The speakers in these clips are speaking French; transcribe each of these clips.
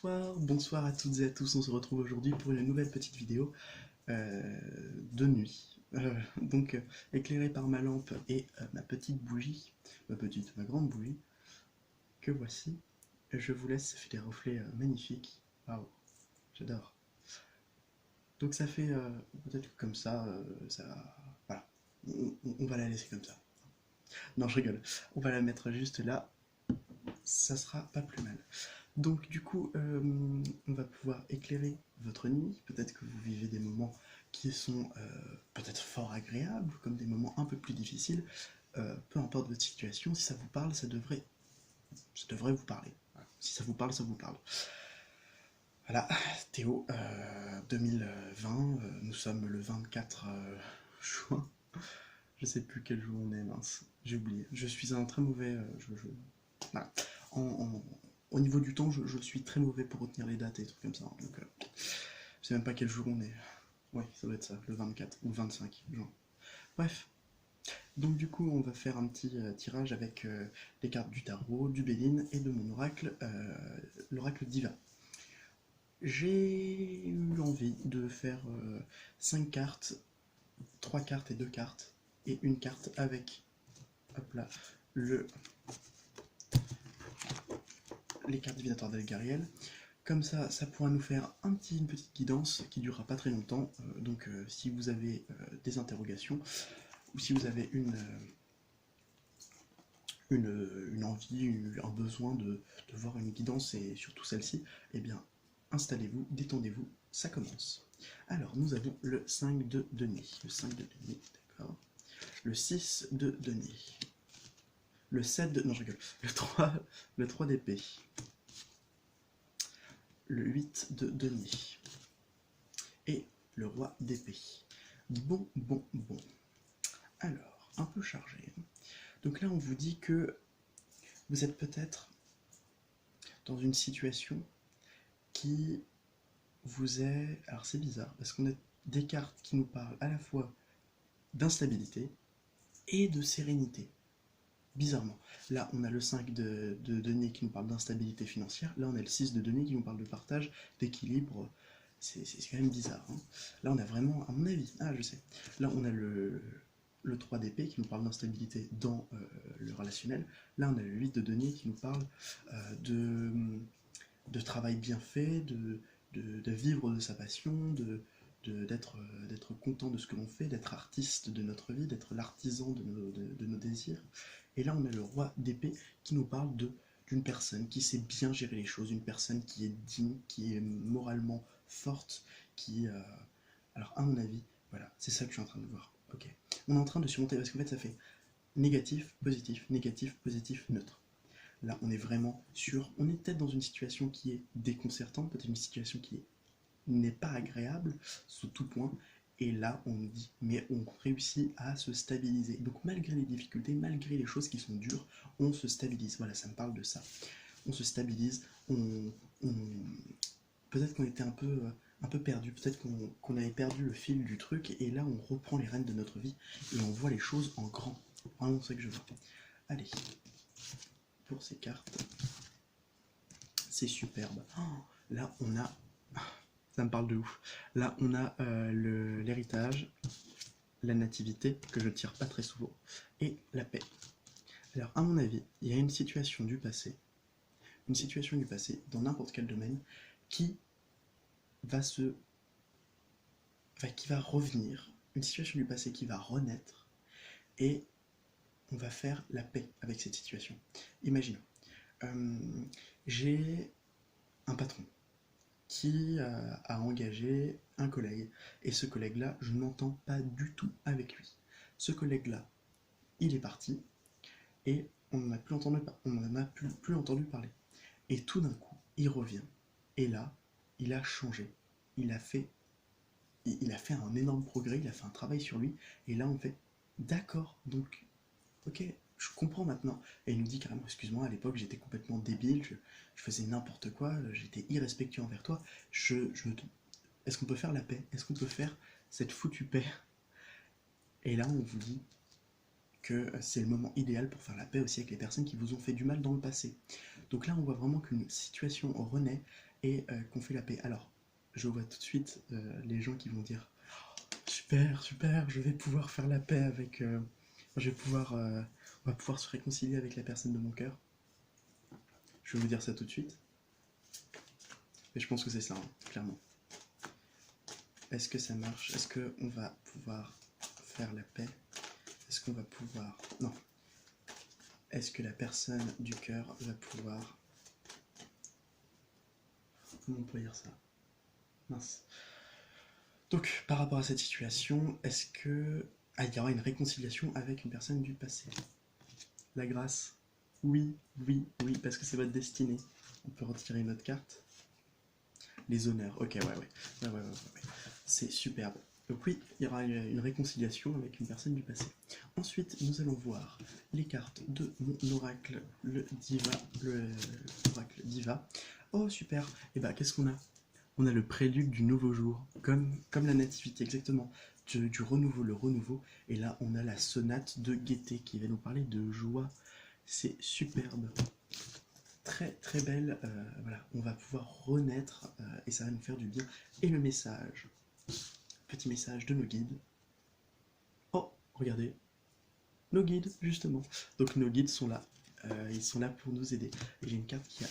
Bonsoir à toutes et à tous, on se retrouve aujourd'hui pour une nouvelle petite vidéo de nuit. Éclairée par ma lampe et ma petite bougie, ma grande bougie, que voici, je vous laisse, ça fait des reflets magnifiques. Waouh, j'adore. Donc ça fait peut-être comme ça, voilà, on va la laisser comme ça. Non, je rigole, on va la mettre juste là, ça sera pas plus mal. Donc du coup, on va pouvoir éclairer votre nuit. Peut-être que vous vivez des moments qui sont peut-être fort agréables, comme des moments un peu plus difficiles. Peu importe votre situation, si ça vous parle, ça devrait vous parler. Voilà. Si ça vous parle, ça vous parle. Voilà, Théo, 2020, nous sommes le 24 juin. Je sais plus quel jour on est, mince, j'ai oublié. Je suis un très mauvais... voilà. En, au niveau du temps, je suis très mauvais pour retenir les dates et des trucs comme ça. Donc, je sais même pas quel jour on est. Ouais, ça doit être ça, le 24 ou le 25 juin. Bref. Donc, du coup, on va faire un petit tirage avec les cartes du tarot, du Béline et de mon oracle, l'oracle divin. J'ai eu envie de faire 5 cartes, 3 cartes et 2 cartes, et une carte avec, hop là, les cartes divinatoires d'Elgariel. Comme ça pourra nous faire une petite guidance qui durera pas très longtemps. Si vous avez des interrogations ou si vous avez une envie, un besoin de voir une guidance et surtout celle-ci, eh bien installez-vous, détendez-vous, ça commence. Alors nous avons le 5 de denier, d'accord. Le 6 de denier, le 7 de... non je rigole, le 3 d'épée, le 8 de denier et le roi d'épée. Bon. Alors, un peu chargé. Donc là, on vous dit que vous êtes peut-être dans une situation qui vous est... Alors c'est bizarre, parce qu'on a des cartes qui nous parlent à la fois d'instabilité et de sérénité. Bizarrement. Là, on a le 5 de denier qui nous parle d'instabilité financière. Là, on a le 6 de denier qui nous parle de partage, d'équilibre. C'est quand même bizarre. Hein. Là, on a vraiment, à mon avis, je sais. Là, on a le 3 d'épée qui nous parle d'instabilité dans le relationnel. Là, on a le 8 de denier qui nous parle de travail bien fait, de vivre de sa passion, d'être content de ce que l'on fait, d'être artiste de notre vie, d'être l'artisan de nos désirs. Et là, on a le roi d'épée qui nous parle d'une personne qui sait bien gérer les choses, une personne qui est digne, qui est moralement forte, alors, à mon avis, voilà, c'est ça que je suis en train de voir. Ok. On est en train de surmonter, parce qu'en fait, ça fait négatif, positif, neutre. Là, on est vraiment sur... On est peut-être dans une situation qui est déconcertante, peut-être une situation qui n'est pas agréable, sous tout point. Et là, on nous dit, mais on réussit à se stabiliser. Donc, malgré les difficultés, malgré les choses qui sont dures, on se stabilise. Voilà, ça me parle de ça. On se stabilise, peut-être qu'on était un peu perdu, peut-être qu'on avait perdu le fil du truc, et là, on reprend les rênes de notre vie, et on voit les choses en grand. Vraiment, c'est ça que je vois. Allez, pour ces cartes, c'est superbe. Là, on a... Ça me parle de ouf. Là, on a l'héritage, la nativité, que je tire pas très souvent, et la paix. Alors, à mon avis, il y a une situation du passé, dans n'importe quel domaine, qui va revenir, une situation du passé qui va renaître, et on va faire la paix avec cette situation. Imaginons, j'ai un patron qui a engagé un collègue, et ce collègue-là, je ne m'entends pas du tout avec lui. Ce collègue-là, il est parti, et on n'en a plus entendu parler. Et tout d'un coup, il revient, et là, il a changé, il a fait un énorme progrès, il a fait un travail sur lui, et là on fait, d'accord, donc, ok, je comprends maintenant. Et il nous dit carrément, excuse-moi, à l'époque j'étais complètement débile, je faisais n'importe quoi, j'étais irrespectueux envers toi, est-ce qu'on peut faire la paix? Est-ce qu'on peut faire cette foutue paix? Et là on vous dit que c'est le moment idéal pour faire la paix aussi avec les personnes qui vous ont fait du mal dans le passé. Donc là on voit vraiment qu'une situation renaît, et qu'on fait la paix. Alors, je vois tout de suite les gens qui vont dire super, super, je vais pouvoir faire la paix avec. Je vais pouvoir. On va pouvoir se réconcilier avec la personne de mon cœur. Je vais vous dire ça tout de suite. Mais je pense que c'est ça, hein, clairement. Est-ce que ça marche? Est-ce qu'on va pouvoir faire la paix? Est-ce qu'on va pouvoir... Non. Est-ce que la personne du cœur va pouvoir... Comment on peut dire ça? Mince. Donc, par rapport à cette situation, est-ce que... Ah, il y aura une réconciliation avec une personne du passé? La grâce? Oui, oui, oui, parce que c'est votre destinée. On peut retirer une autre carte. Les honneurs, ok, ouais. C'est superbe. Donc oui, il y aura une réconciliation avec une personne du passé. Ensuite, nous allons voir les cartes de mon oracle, l'oracle Diva. Oh super. Et bah qu'est-ce qu'on a? On a le prélude du nouveau jour, comme la nativité exactement, du renouveau, le renouveau. Et là, on a la sonate de gaieté qui va nous parler de joie. C'est superbe. Très très belle, voilà, on va pouvoir renaître et ça va nous faire du bien. Et le message, petit message de nos guides. Oh, regardez, nos guides justement. Donc nos guides sont là, ils sont là pour nous aider. Et j'ai une carte qui est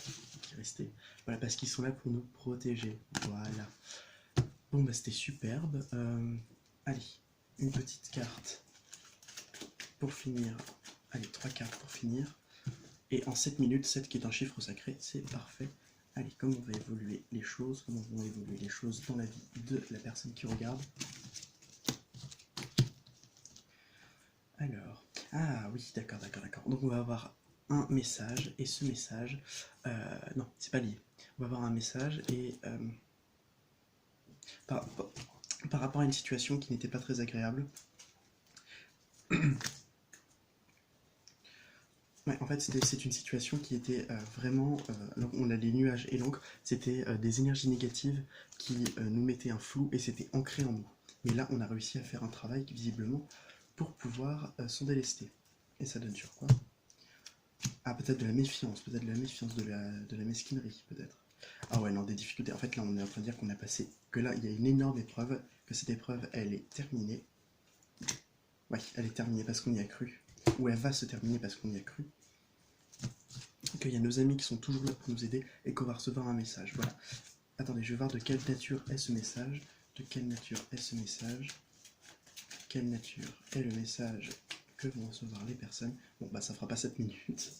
restée, voilà, parce qu'ils sont là pour nous protéger. Voilà. Bon bah c'était superbe. Allez, une petite carte pour finir. Allez, 3 cartes pour finir. Et en 7 minutes, 7 qui est un chiffre sacré, c'est parfait. Allez, comment vont évoluer les choses, comment vont évoluer les choses dans la vie de la personne qui regarde. Alors, ah oui, d'accord. Donc on va avoir un message, et ce message, non, c'est pas lié. On va avoir un message, et par rapport à une situation qui n'était pas très agréable, ouais, en fait, c'est une situation qui était vraiment... on a les nuages et l'encre, c'était des énergies négatives qui nous mettaient un flou et c'était ancré en nous. Mais là, on a réussi à faire un travail, visiblement, pour pouvoir s'en délester. Et ça donne sur quoi? Ah, peut-être de la méfiance, de la mesquinerie, peut-être. Ah ouais, non, des difficultés. En fait, là, on est en train de dire qu'on a passé... Que là, il y a une énorme épreuve, que cette épreuve, elle est terminée. Ouais, elle est terminée parce qu'on y a cru. Ou elle va se terminer parce qu'on y a cru. Qu'il y a nos amis qui sont toujours là pour nous aider et qu'on va recevoir un message. Voilà. Attendez, je vais voir de quelle nature est ce message. De quelle nature est ce message? Quelle nature est le message que vont recevoir les personnes? Bon, bah ça fera pas 7 minutes.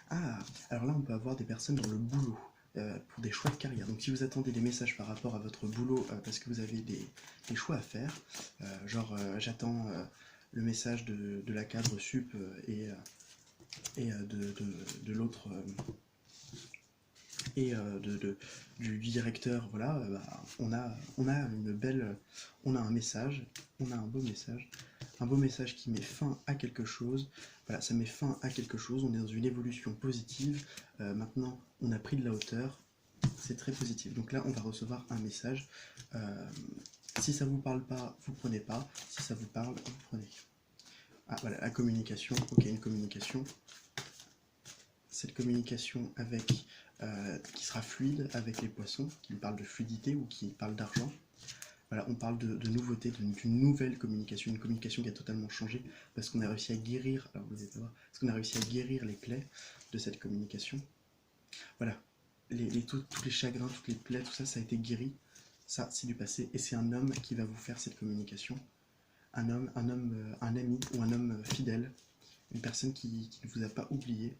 Ah, alors là on peut avoir des personnes dans le boulot. Pour des choix de carrière. Donc si vous attendez des messages par rapport à votre boulot parce que vous avez des choix à faire, genre j'attends le message de la cadre sup et de l'autre et du directeur, voilà, bah, on a une belle, on a un message, on a un beau message qui met fin à quelque chose. Voilà, ça met fin à quelque chose, on est dans une évolution positive. Maintenant, on a pris de la hauteur, c'est très positif. Donc là, on va recevoir un message. Si ça vous parle pas, vous prenez pas. Si ça vous parle, vous prenez. Ah voilà, la communication. Ok, une communication. Cette communication avec qui sera fluide avec les poissons, qui parlent de fluidité ou qui parlent d'argent. Voilà, on parle de nouveauté, d'une nouvelle communication, une communication qui a totalement changé parce qu'on a réussi à guérir. Alors vous allez voir, parce qu'on a réussi à guérir les plaies de cette communication. Voilà, tous les chagrins, toutes les plaies, tout ça, ça a été guéri. Ça, c'est du passé, et c'est un homme qui va vous faire cette communication. Un ami ou un homme fidèle, une personne qui ne vous a pas oublié,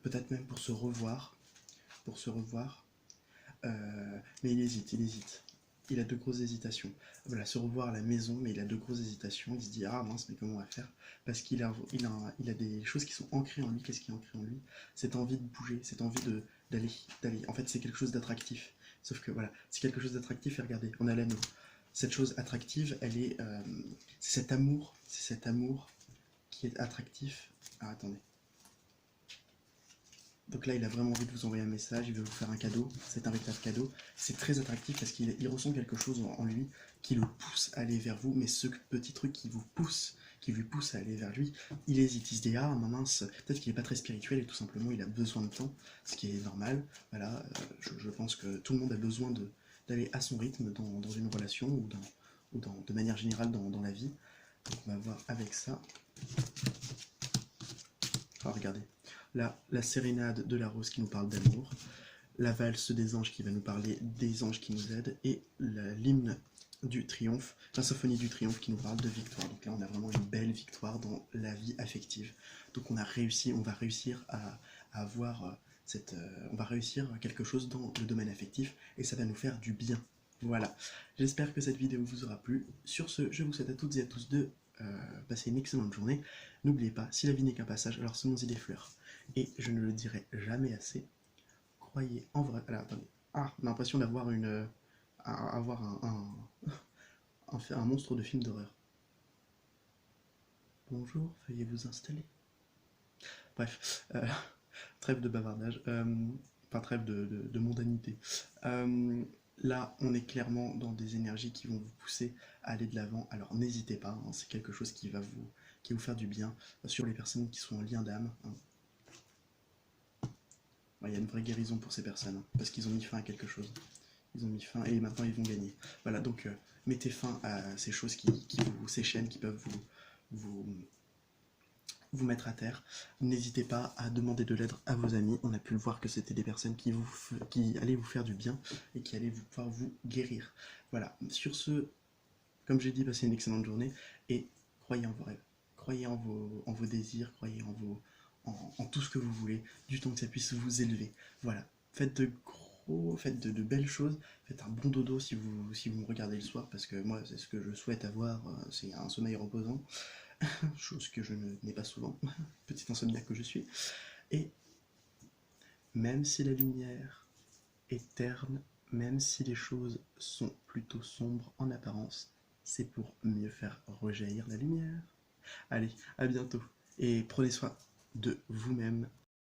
peut-être même pour se revoir, mais il hésite. Il a de grosses hésitations. Voilà, se revoir à la maison, mais il a de grosses hésitations. Il se dit, ah mince, mais comment on va faire? Parce qu'il a des choses qui sont ancrées en lui. Qu'est-ce qui est ancré en lui? Cette envie de bouger, cette envie d'aller. En fait, c'est quelque chose d'attractif. Sauf que voilà, c'est quelque chose d'attractif, et regardez, on a l'anneau. Cette chose attractive, elle est... c'est cet amour qui est attractif. Ah, attendez. Donc là, il a vraiment envie de vous envoyer un message, il veut vous faire un cadeau, c'est un véritable cadeau. C'est très attractif parce qu'il ressent quelque chose en lui qui le pousse à aller vers vous, mais ce petit truc qui vous pousse, qui lui pousse à aller vers lui, il hésite, il se dit ah mince, peut-être qu'il n'est pas très spirituel et tout simplement il a besoin de temps, ce qui est normal. Voilà, je pense que tout le monde a besoin d'aller à son rythme dans une relation ou de manière générale dans la vie. Donc on va voir avec ça. Alors regardez, là, la sérénade de la rose qui nous parle d'amour, la valse des anges qui va nous parler des anges qui nous aident, et l'hymne du triomphe, la symphonie du triomphe qui nous parle de victoire. Donc là, on a vraiment une belle victoire dans la vie affective. Donc on va réussir à avoir on va réussir quelque chose dans le domaine affectif, et ça va nous faire du bien. Voilà, j'espère que cette vidéo vous aura plu. Sur ce, je vous souhaite à toutes et à tous de passer une excellente journée. N'oubliez pas, si la vie n'est qu'un passage, alors semons-y des fleurs. Et je ne le dirai jamais assez, croyez en vrai. Alors attendez, on a l'impression d'avoir un monstre de film d'horreur. Bonjour, veuillez vous installer. Bref, trêve de bavardage, enfin trêve de mondanité. Là, on est clairement dans des énergies qui vont vous pousser à aller de l'avant. Alors n'hésitez pas, hein, c'est quelque chose qui va vous faire du bien. Sur les personnes qui sont en lien d'âme, hein. Il y a une vraie guérison pour ces personnes, hein, parce qu'ils ont mis fin à quelque chose. Ils ont mis fin et maintenant ils vont gagner. Voilà, donc mettez fin à ces choses ces chaînes qui peuvent vous mettre à terre. N'hésitez pas à demander de l'aide à vos amis. On a pu le voir que c'était des personnes qui allaient vous faire du bien et qui allaient pouvoir vous guérir. Voilà, sur ce, comme j'ai dit, passez une excellente journée et croyez en vos rêves. Croyez en vos désirs, croyez en tout ce que vous voulez, du temps que ça puisse vous élever. Voilà, faites de belles choses, faites un bon dodo si vous me regardez le soir, parce que moi c'est ce que je souhaite avoir, c'est un sommeil reposant, chose que je n'ai pas souvent, petit insomniaque que je suis. Et même si la lumière est terne, même si les choses sont plutôt sombres en apparence, c'est pour mieux faire rejaillir la lumière. Allez, à bientôt, et prenez soin de vous-même.